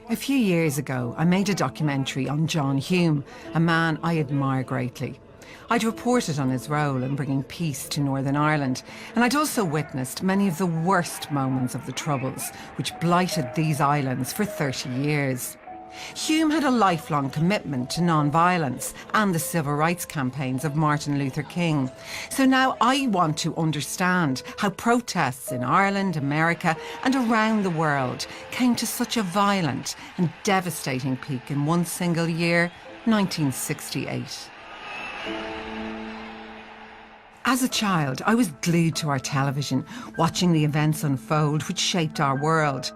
A few years ago, I made a documentary on John Hume, a man I admire greatly. I'd reported on his role in bringing peace to Northern Ireland, and I'd also witnessed many of the worst moments of the Troubles, which blighted these islands for 30 years. Hume had a lifelong commitment to non-violence and the civil rights campaigns of Martin Luther King. So now I want to understand how protests in Ireland, America and around the world came to such a violent and devastating peak in one single year, 1968. As a child, I was glued to our television, watching the events unfold which shaped our world.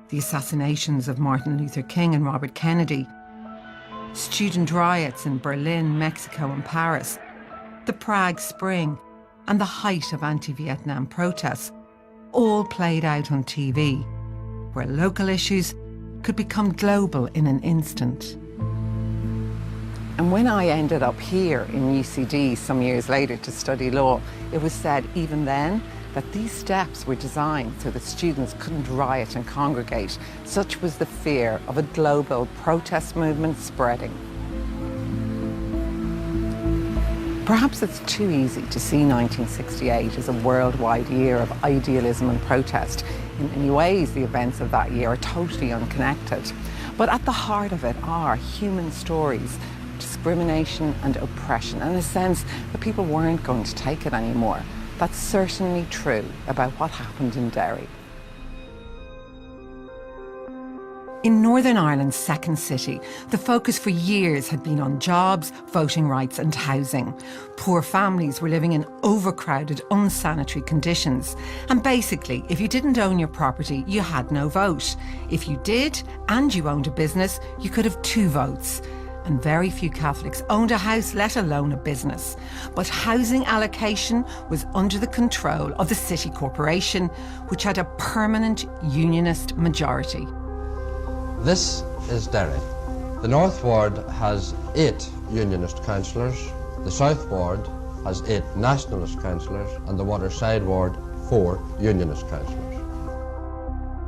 The assassinations of Martin Luther King and Robert Kennedy, student riots in Berlin, Mexico and Paris, the Prague Spring and the height of anti-Vietnam protests, all played out on TV, where local issues could become global in an instant. And when I ended up here in UCD some years later to study law, it was said even then that these steps were designed so that students couldn't riot and congregate. Such was the fear of a global protest movement spreading. Perhaps it's too easy to see 1968 as a worldwide year of idealism and protest. In many ways, the events of that year are totally unconnected. But at the heart of it are human stories, discrimination and oppression, and a sense that people weren't going to take it anymore. That's certainly true about what happened in Derry. In Northern Ireland's second city, the focus for years had been on jobs, voting rights and housing. Poor families were living in overcrowded, unsanitary conditions. And basically, if you didn't own your property, you had no vote. If you did, and you owned a business, you could have 2 votes. And very few Catholics owned a house, let alone a business. But housing allocation was under the control of the City Corporation, which had a permanent unionist majority. This is Derry. The North Ward has 8 unionist councillors, the South Ward has 8 nationalist councillors, and the Waterside Ward 4 unionist councillors.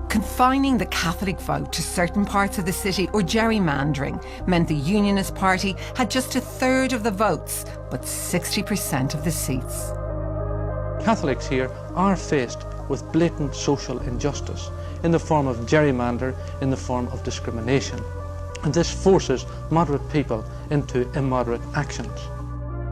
Confining the Catholic vote to certain parts of the city or gerrymandering meant the Unionist Party had just 1/3 of the votes, but 60% of the seats. Catholics here are faced with blatant social injustice in the form of gerrymander, in the form of discrimination. And this forces moderate people into immoderate actions.